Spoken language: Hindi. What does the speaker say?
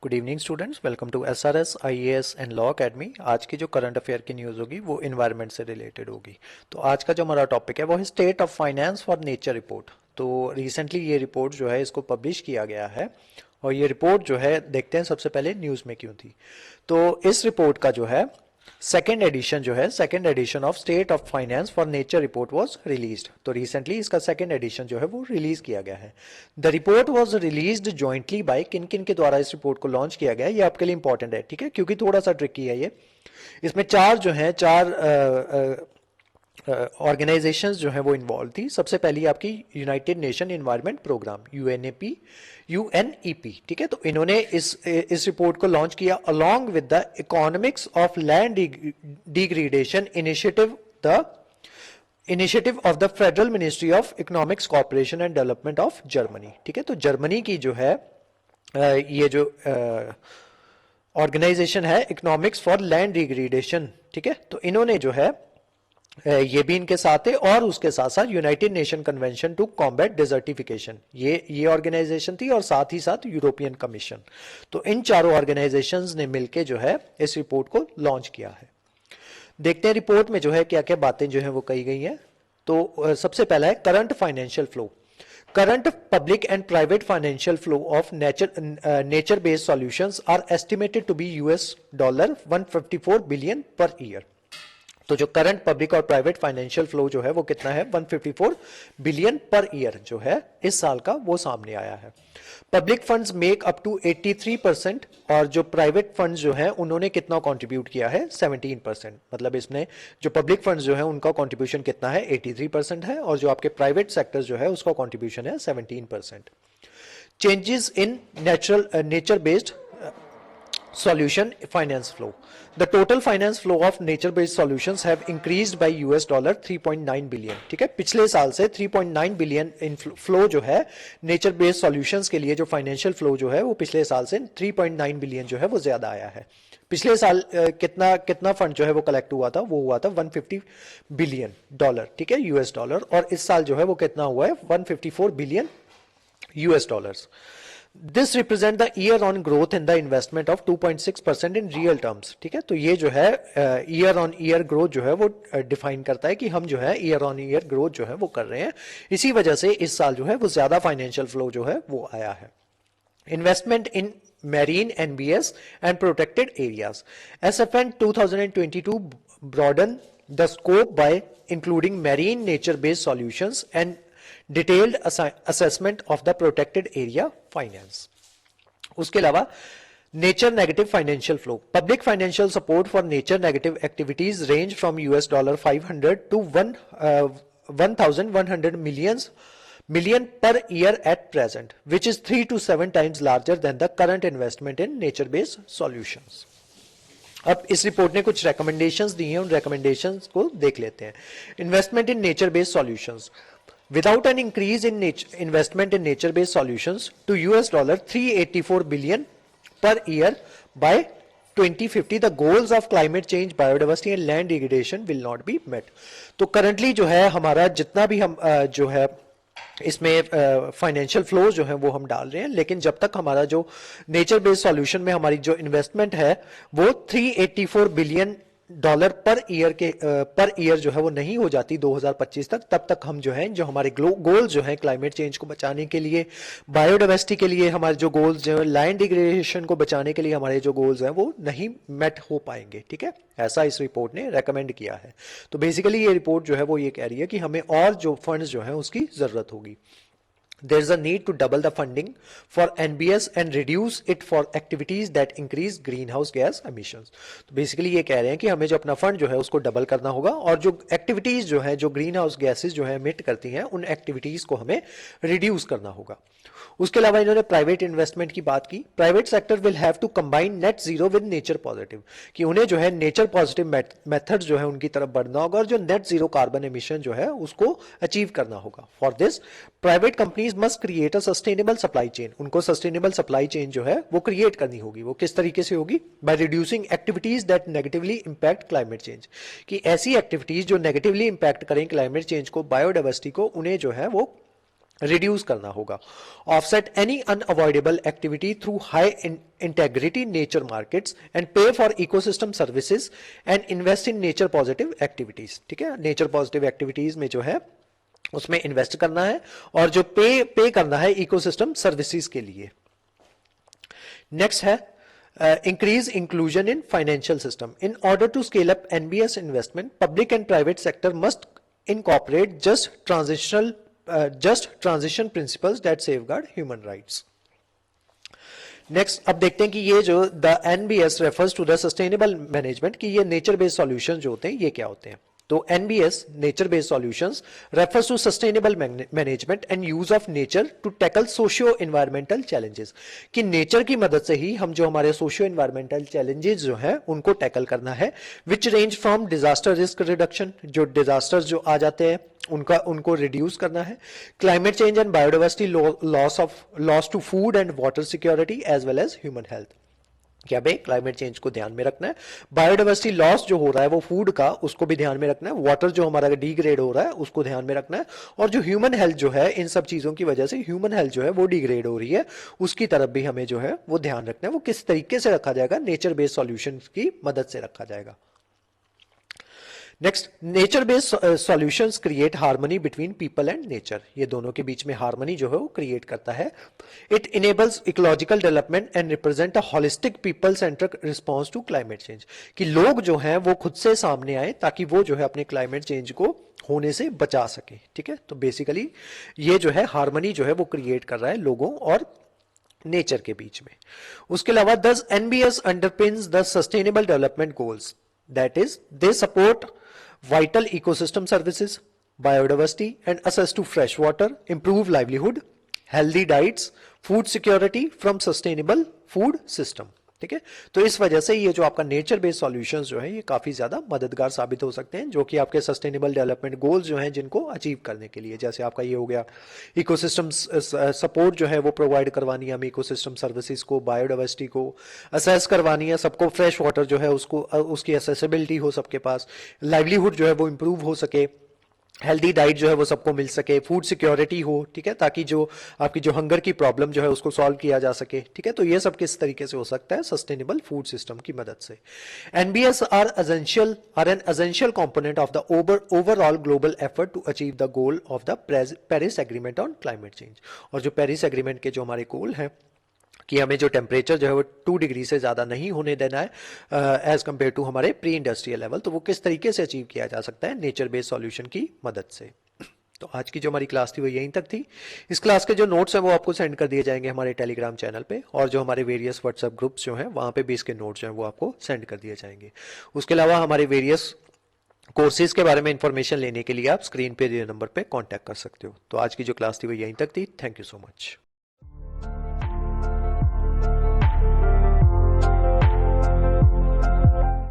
Good evening students, welcome to SRS IAS and law academy. आज की जो करंट अफेयर की न्यूज़ होगी वो इन्वायरमेंट से रिलेटेड होगी। तो आज का जो हमारा टॉपिक है वो है state of finance for nature report. तो रिसेंटली ये रिपोर्ट जो है इसको पब्लिश किया गया है और ये रिपोर्ट जो है देखते हैं सबसे पहले न्यूज़ में क्यों थी। तो इस रिपोर्ट का जो है second edition of state of finance for nature report was released. तो रिसेंटली इसका सेकेंड एडिशन जो है वो रिलीज किया गया है। The report was released jointly by किन किन के द्वारा इस रिपोर्ट को लॉन्च किया गया है, ये आपके लिए इंपॉर्टेंट है, ठीक है, क्योंकि थोड़ा सा ट्रिकी है ये। इसमें चार ऑर्गेनाइजेशंस जो है वो इन्वॉल्व थी। सबसे पहली आपकी United Nation Environment Programme UNEP, ठीक है। तो इन्होंने इस रिपोर्ट को लॉन्च किया along with the economics of land degradation initiative of the federal ministry of economics corporation and development of Germany, ठीक है। तो जर्मनी की जो है ये जो ऑर्गेनाइजेशन है इकोनॉमिक्स फॉर लैंड डिग्रेडेशन, ठीक है। तो इन्होंने जो है ये भी इनके साथ है और उसके साथ साथ United Nation Convention to Combat Desertification, ये ऑर्गेनाइजेशन थी और साथ ही साथ यूरोपियन कमीशन। तो इन चारों ऑर्गेनाइजेशंस ने मिलकर जो है इस रिपोर्ट को लॉन्च किया है। देखते हैं रिपोर्ट में जो है क्या क्या बातें जो है वो कही गई हैं। तो सबसे पहला है current financial flow. Current public and private financial flow of nature-based solutions are estimated to be $154 billion per year. तो जो करंट पब्लिक और प्राइवेट फाइनेंशियल फ्लो जो है वो कितना है 154 बिलियन पर ईयर जो है इस साल का वो सामने आया है। Public funds make up to 83% और जो प्राइवेट फंड्स जो है उन्होंने कितना कंट्रीब्यूट किया है 17%। मतलब इसमें जो पब्लिक फंड्स जो है उनका कंट्रीब्यूशन कितना है 83% है और जो आपके प्राइवेट सेक्टर जो है उसका कंट्रीब्यूशन है 17%। Changes in nature based solution finance flow. The total finance flow of nature based solutions have increased by $3.9 billion, ठीक है। पिछले साल से 3.9 बिलियन इन फ्लो जो है नेचर बेस्ड सॉल्यूशंस के लिए जो फाइनेंशियल फ्लो जो है वो पिछले साल से 3.9 बिलियन जो है वो ज्यादा आया है। पिछले साल कितना फंड जो है वो कलेक्ट हुआ था, वो हुआ था 150 बिलियन डॉलर, ठीक है, यूएस डॉलर। और इस साल जो है वो कितना हुआ है 154 billion US dollars. This represent the year on growth in the investment of 2.6% in real terms, ठीक है। तो ये जो है ईयर ऑन ईयर ग्रोथ जो है वो डिफाइन करता है कि हम जो है ईयर ऑन ईयर ग्रोथ जो है वो कर रहे हैं। इसी वजह से इस साल जो है वो ज्यादा फाइनेंशियल फ्लो जो है वो आया है। Investment in marine NBS and protected areas. SFN 2022 broaden the scope by including marine nature-based solutions and detailed assessment of the protected area finance. उसके अलावा nature negative financial flow. Public financial support for nature negative activities range from $500 to 1,100 million per year at present, which is 3 to 7 times larger than the current investment in nature-based solutions. अब इस रिपोर्ट ने कुछ रिकमेंडेशंस दी हैं, उन रिकमेंडेशंस को देख लेते हैं। Investment in nature based solutions. Without an increase in investment in nature-based solutions to $384 billion per year by 2050, the goals of climate change, biodiversity and land degradation will not be met. तो currently जो है हमारा जितना भी हम जो है इसमें फाइनेंशियल फ्लोज जो है वो हम डाल रहे हैं, लेकिन जब तक हमारा जो नेचर बेस्ड सॉल्यूशन में हमारी जो इन्वेस्टमेंट है वो 384 बिलियन डॉलर पर ईयर जो है वो नहीं हो जाती 2025 तक, तब तक हम जो है जो हमारे गोल्स जो है क्लाइमेट चेंज को बचाने के लिए, बायोडाइवर्सिटी के लिए हमारे जो गोल्स जो है, लैंड डिग्रेडेशन को बचाने के लिए हमारे जो गोल्स हैं वो नहीं मेट हो पाएंगे, ठीक है। ऐसा इस रिपोर्ट ने रेकमेंड किया है। तो बेसिकली ये रिपोर्ट जो है वो ये कह रही है कि हमें और जो फंड्स जो है उसकी जरूरत होगी। There is a need to double the funding for NBS and reduce it for activities that increase greenhouse gas emissions. तो बेसिकली ये कह रहे हैं कि हमें जो अपना फंड जो है उसको डबल करना होगा और जो एक्टिविटीज जो है जो ग्रीन हाउस गैसेज जो है एमिट करती हैं उन एक्टिविटीज को हमें रिड्यूस करना होगा। उसके अलावा इन्होंने प्राइवेट इन्वेस्टमेंट की बात की। Private sector will have to combine net zero with nature positive, कि उन्हें जो है नेचर पॉजिटिव मेथड जो है उनकी तरफ बढ़ना होगा और जो नेट जीरो कार्बन एमिशन जो है उसको अचीव करना होगा। For this private companies must create a sustainable supply chain. उनको सस्टेनेबल सप्लाई चेन जो है वो क्रिएट करनी होगी। वो किस तरीके से होगी? By reducing activities that negatively impact climate change, कि ऐसी एक्टिविटीज जो नेगेटिवली इंपैक्ट करें क्लाइमेट चेंज को, बायोडाइवर्सिटी को, उन्हें जो है वो रिड्यूस करना होगा। Offset any unavoidable activity through high integrity nature markets and pay for ecosystem services and invest in nature positive activities. ठीक है, नेचर पॉजिटिव एक्टिविटीज में जो है उसमें इन्वेस्ट करना है और जो पे करना है इकोसिस्टम सर्विसेज के लिए। नेक्स्ट है increase inclusion in financial system. In order to scale up NBS investment, public and private sector must incorporate just transition principles that safeguard human rights. Next अब देखते हैं कि ये जो the NBS refers to the sustainable management, कि ये नेचर बेस्ड सॉल्यूशन जो होते हैं ये क्या होते हैं। तो NBS nature based solutions refers to sustainable management and use of nature to tackle socio environmental challenges, कि नेचर की मदद से ही हम जो हमारे सोशियो एनवायरमेंटल चैलेंजेस जो है उनको टैकल करना है। Which range from disaster risk reduction, जो डिजास्टर्स जो आ जाते हैं उनको रिड्यूस करना है। Climate change and biodiversity loss to food and water security as well as human health, क्या भाई क्लाइमेट चेंज को ध्यान में रखना है। बायोडाइवर्सिटी लॉस जो हो रहा है वो फूड का, उसको भी ध्यान में रखना है। वाटर जो हमारा डिग्रेड हो रहा है उसको ध्यान में रखना है। और जो ह्यूमन हेल्थ जो है, इन सब चीजों की वजह से ह्यूमन हेल्थ जो है वो डिग्रेड हो रही है, उसकी तरफ भी हमें जो है वो ध्यान रखना है। वो किस तरीके से रखा जाएगा, नेचर बेस्ड सॉल्यूशन की मदद से रखा जाएगा। Next, nature based solutions create harmony between people and nature, ये दोनों के बीच में हार्मनी जो है वो क्रिएट करता है। It enables ecological development and represent a holistic people centric response to climate change, कि लोग जो हैं वो खुद से सामने आए ताकि वो जो है अपने क्लाइमेट चेंज को होने से बचा सके। ठीक है, तो बेसिकली ये जो है हार्मनी जो है वो क्रिएट कर रहा है लोगों और नेचर के बीच में। उसके अलावा दस NBS underpins the sustainable development goals, that is they support vital ecosystem services, biodiversity and access to fresh water, improve livelihood, healthy diets, food security from sustainable food system। ठीक है, तो इस वजह से ये जो आपका नेचर बेस्ड सॉल्यूशंस जो है ये काफी ज्यादा मददगार साबित हो सकते हैं, जो कि आपके सस्टेनेबल डेवलपमेंट गोल्स जो हैं जिनको अचीव करने के लिए, जैसे आपका ये हो गया इकोसिस्टम सपोर्ट जो है वो प्रोवाइड करवानी है हमें इकोसिस्टम सर्विसेज को, बायोडाइवर्सिटी को असेस करवानी है, सबको फ्रेश वाटर जो है उसको उसकी एसेसिबिलिटी हो सबके पास, लाइवलीहुड जो है वो इंप्रूव हो सके, हेल्दी डाइट जो है वो सबको मिल सके, फूड सिक्योरिटी हो। ठीक है, ताकि जो आपकी जो हंगर की प्रॉब्लम जो है उसको सॉल्व किया जा सके। ठीक है, तो ये सब किस तरीके से हो सकता है, सस्टेनेबल फूड सिस्टम की मदद से। NBS are an essential component of the overall global effort to achieve the goal of the Paris agreement on climate change. और जो पेरिस एग्रीमेंट के जो हमारे गोल हैं कि हमें जो टेम्परेचर जो है वो 2 डिग्री से ज़्यादा नहीं होने देना है एज कंपेयर टू हमारे प्री इंडस्ट्रियल लेवल, तो वो किस तरीके से अचीव किया जा सकता है, नेचर बेस्ड सॉल्यूशन की मदद से। तो आज की जो हमारी क्लास थी वो यहीं तक थी। इस क्लास के जो नोट्स हैं वो आपको सेंड कर दिए जाएंगे हमारे टेलीग्राम चैनल पे, और जो हमारे वेरियस व्हाट्सएप ग्रुप्स जो हैं वहाँ पे भी इसके नोट्स जो हैं वो आपको सेंड कर दिए जाएंगे। उसके अलावा हमारे वेरियस कोर्सेज के बारे में इंफॉर्मेशन लेने के लिए आप स्क्रीन पे दिए नंबर पे कॉन्टैक्ट कर सकते हो। तो आज की जो क्लास थी वो यहीं तक थी। Thank you so much.